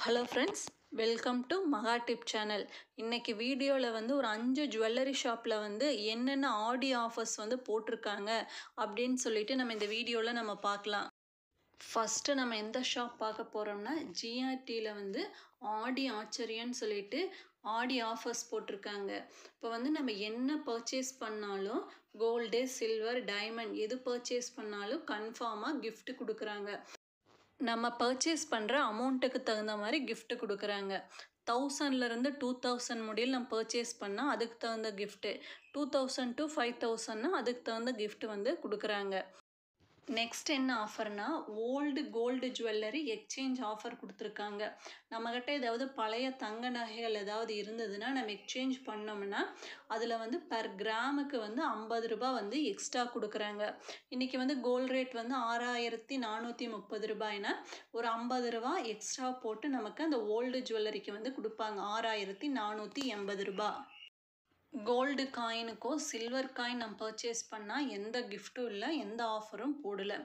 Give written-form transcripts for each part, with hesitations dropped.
Hello friends, welcome to மகா tip channel. இன்றைக்கி வீடியோவில் வந்து ஒரு 5 ஜுவல்லரி ஷாப்பில் வந்து என்னென்ன ஆடி ஆஃபர்ஸ் வந்து போட்டிருக்காங்க அப்படின்னு சொல்லிட்டு நம்ம இந்த வீடியோவில் நம்ம பார்க்கலாம். ஃபஸ்ட்டு நம்ம எந்த ஷாப் பார்க்க போகிறோம்னா ஜிஆர்டியில் வந்து ஆடி ஆச்சரியன்னு சொல்லிட்டு ஆடி ஆஃபர்ஸ் போட்டிருக்காங்க. இப்போ வந்து நம்ம என்ன பர்ச்சேஸ் பண்ணாலும் கோல்டு, சில்வர், டைமண்ட் எது பர்ச்சேஸ் பண்ணாலும் கன்ஃபார்மாக gift கொடுக்குறாங்க. நம்ம பர்ச்சேஸ் பண்ணுற அமௌண்ட்டுக்கு தகுந்த மாதிரி gift கொடுக்குறாங்க. 1000லேருந்து 2000 முடியல நம்ம பர்ச்சேஸ் பண்ணால் அதுக்கு தகுந்த கிஃப்ட்டு, 2000 to 5000னா அதுக்கு தகுந்த gift வந்து கொடுக்குறாங்க. நெக்ஸ்ட் என்ன ஆஃபர்னா old gold jewellery exchange offer கொடுத்துருக்காங்க. நம்மக்கிட்ட ஏதாவது பழைய தங்க நகைகள் ஏதாவது இருந்ததுன்னா நம்ம எக்ஸ்சேஞ்ச் பண்ணோம்னா அதில் வந்து பர் கிராமுக்கு வந்து 50 ரூபாய் வந்து எக்ஸ்ட்ரா கொடுக்குறாங்க. இன்றைக்கி வந்து கோல்டு ரேட் வந்து 6430 ரூபாய்னா ஒரு 50 ரூபாய் எக்ஸ்ட்ரா போட்டு நமக்கு அந்த ஓல்டு ஜுவல்லரிக்கு வந்து கொடுப்பாங்க 6480 ரூபாய். கோல்டு காயினுக்கோ சில்வர் காயின் நம்ம பர்ச்சேஸ் பண்ணால் எந்த கிஃப்ட்டும் இல்லை, எந்த ஆஃபரும் போடலை.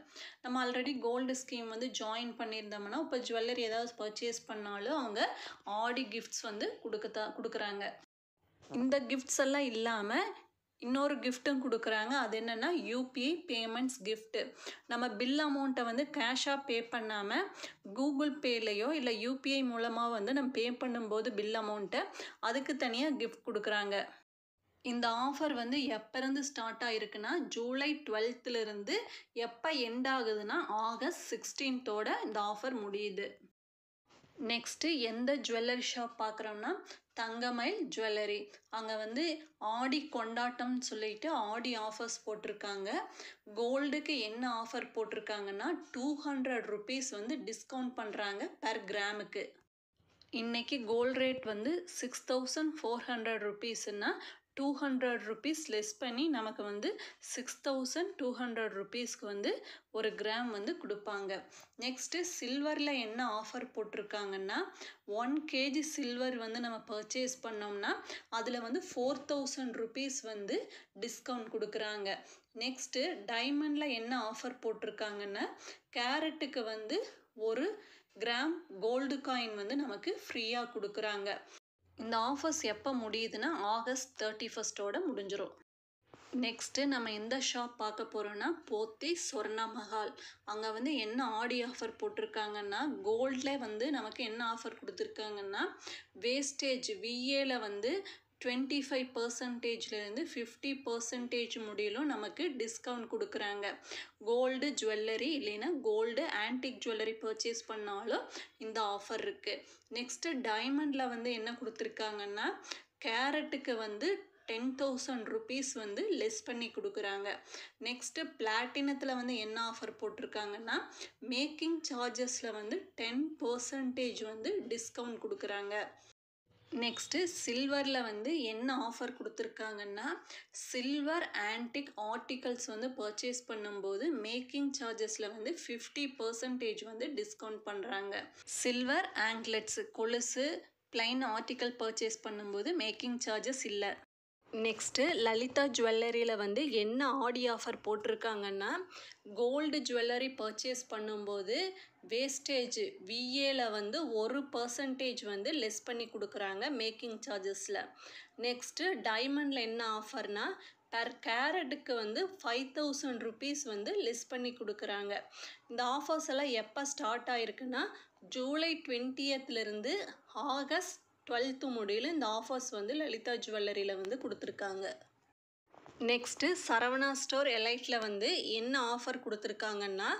நம்ம ஆல்ரெடி கோல்டு ஸ்கீம் வந்து ஜாயின் பண்ணியிருந்தோம்னா இப்போ ஜுவல்லரி ஏதாவது பர்ச்சேஸ் பண்ணாலும் அவங்க ஆடி கிஃப்ட்ஸ் வந்து கொடுக்குறாங்க. இந்த கிஃப்ட்ஸ் எல்லாம் இல்லாமல் இன்னொரு கிஃப்ட்டும் கொடுக்குறாங்க. அது என்னென்னா யூபிஐ பேமெண்ட்ஸ் கிஃப்ட்டு. நம்ம பில் அமௌண்ட்டை வந்து கேஷாக பே பண்ணாமல் கூகுள் பேலையோ இல்லை யூபிஐ மூலமாக வந்து நம்ம பே பண்ணும்போது பில் அமௌண்ட்டை அதுக்கு தனியாக கிஃப்ட் கொடுக்குறாங்க. இந்த ஆஃபர் வந்து எப்போருந்து ஸ்டார்ட் ஆகிருக்குன்னா ஜூலை 12லேருந்து எப்போ எண்ட் ஆகுதுன்னா ஆகஸ்ட் 16th இந்த ஆஃபர் முடியுது. நெக்ஸ்ட்டு எந்த ஜுவல்லரி ஷாப் பார்க்குறோம்னா தங்கமயில் ஜுவல்லரி. அங்கே வந்து ஆடி கொண்டாட்டம்னு சொல்லிட்டு ஆடி ஆஃபர்ஸ் போட்டிருக்காங்க. கோல்டுக்கு என்ன ஆஃபர் போட்டிருக்காங்கன்னா 200 rupees வந்து டிஸ்கவுண்ட் பண்ணுறாங்க பர் கிராமுக்கு. இன்றைக்கி கோல்டு ரேட் வந்து 6400 rupeesன்னா 200 rupees லெஸ் பண்ணி நமக்கு வந்து 6200 rupeesக்கு வந்து ஒரு கிராம் வந்து கொடுப்பாங்க. நெக்ஸ்ட்டு சில்வரில் என்ன ஆஃபர் போட்டிருக்காங்கன்னா 1 kg சில்வர் வந்து நம்ம பர்ச்சேஸ் பண்ணோம்னா அதில் வந்து 4000 rupees வந்து டிஸ்கவுண்ட் கொடுக்குறாங்க. நெக்ஸ்ட்டு டைமண்டில் என்ன ஆஃபர் போட்டிருக்காங்கன்னா கேரட்டுக்கு வந்து 1 கிராம் கோல்டு காயின் வந்து நமக்கு ஃப்ரீயாக கொடுக்குறாங்க. இந்த ஆஃபர்ஸ் எப்போ முடியுதுன்னா ஆகஸ்ட் 31st முடிஞ்சிடும். நெக்ஸ்ட்டு நம்ம எந்த ஷாப் பார்க்க போகிறோன்னா போத்தி சொர்ணா மஹால். அங்கே வந்து என்ன ஆடி ஆஃபர் போட்டிருக்காங்கன்னா கோல்டில் வந்து நமக்கு என்ன ஆஃபர் கொடுத்துருக்காங்கன்னா வேஸ்டேஜ் விஏல வந்து 25%லேருந்து 50% முடியலும் நமக்கு டிஸ்கவுண்ட் கொடுக்குறாங்க. கோல்டு ஜுவல்லரி இல்லைன்னா கோல்டு ஆன்டிக் ஜுவல்லரி பர்ச்சேஸ் பண்ணாலும் இந்த ஆஃபர் இருக்குது. நெக்ஸ்ட்டு டைமண்டில் வந்து என்ன கொடுத்துருக்காங்கன்னா கேரட்டுக்கு வந்து 10,000 rupees வந்து லெஸ் பண்ணி கொடுக்குறாங்க. நெக்ஸ்ட்டு பிளாட்டினத்தில் வந்து என்ன ஆஃபர் போட்டிருக்காங்கன்னா மேக்கிங் சார்ஜஸில் வந்து 10% வந்து டிஸ்கவுண்ட் கொடுக்குறாங்க. நெக்ஸ்ட்டு சில்வரில் வந்து என்ன ஆஃபர் கொடுத்துருக்காங்கன்னா சில்வர் ஆன்டிக் ஆர்டிகல்ஸ் வந்து பர்ச்சேஸ் பண்ணும்போது மேக்கிங் சார்ஜஸில் வந்து 50% வந்து டிஸ்கவுண்ட் பண்ணுறாங்க. சில்வர் ஆங்க்லெட்ஸு கொலுசு பிளைன் ஆர்டிக்கல் பர்ச்சேஸ் பண்ணும்போது மேக்கிங் சார்ஜஸ் இல்லை. நெக்ஸ்ட்டு லலிதா ஜுவல்லரியில் வந்து என்ன ஆடி ஆஃபர் போட்டிருக்காங்கன்னா கோல்டு ஜுவல்லரி பர்ச்சேஸ் பண்ணும்போது வேஸ்டேஜ் விஏல வந்து 1% வந்து லெஸ் பண்ணி கொடுக்குறாங்க மேக்கிங் சார்ஜஸில். நெக்ஸ்ட்டு டைமண்டில் என்ன ஆஃபர்னா பர் கேரட்டுக்கு வந்து 5000 rupees வந்து லெஸ் பண்ணி கொடுக்குறாங்க. இந்த ஆஃபர்ஸ் எல்லாம் எப்போ start ஆகிருக்குன்னா July 20th August 12th முடியல இந்த ஆஃபர்ஸ் வந்து லலிதா ஜுவல்லரியில் வந்து கொடுத்துருக்காங்க. நெக்ஸ்ட்டு சரவணா ஸ்டோர் எலைட்டில் வந்து என்ன ஆஃபர் கொடுத்துருக்காங்கன்னா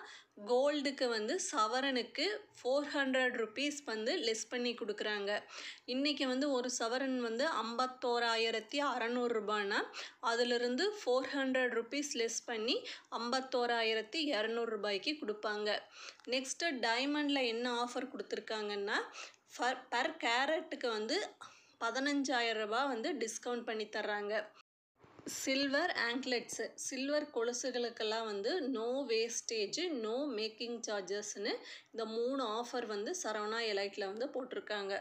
கோல்டுக்கு வந்து சவரனுக்கு 400 rupees வந்து லெஸ் பண்ணி கொடுக்குறாங்க. இன்றைக்கி வந்து ஒரு சவரன் வந்து 51,600 ரூபாய்னா அதிலிருந்து 400 rupees லெஸ் பண்ணி 51,200 ரூபாய்க்கு கொடுப்பாங்க. நெக்ஸ்ட்டு டைமண்டில் என்ன ஆஃபர் கொடுத்துருக்காங்கன்னா பர் கேரட்டுக்கு வந்து 15,000 ரூபாய் வந்து டிஸ்கவுண்ட் பண்ணி தர்றாங்க. சில்வர் ஆங்க்லெட்ஸு சில்வர் கொலுசுகளுக்கெல்லாம் வந்து நோ வேஸ்டேஜ் நோ மேக்கிங் சார்ஜஸ்ன்னு இந்த 3 ஆஃபர் வந்து சரவணா எலைட்டில் வந்து போட்டிருக்காங்க.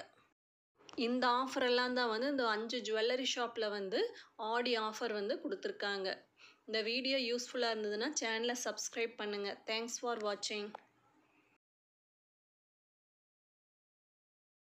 இந்த ஆஃபரெல்லாம் தான் வந்து இந்த 5 ஜுவல்லரி ஷாப்பில் வந்து ஆடி ஆஃபர் வந்து கொடுத்துருக்காங்க. இந்த வீடியோ யூஸ்ஃபுல்லாக இருந்ததுன்னா சேனலை சப்ஸ்கிரைப் பண்ணுங்கள். தேங்க்ஸ் ஃபார் வாட்சிங்.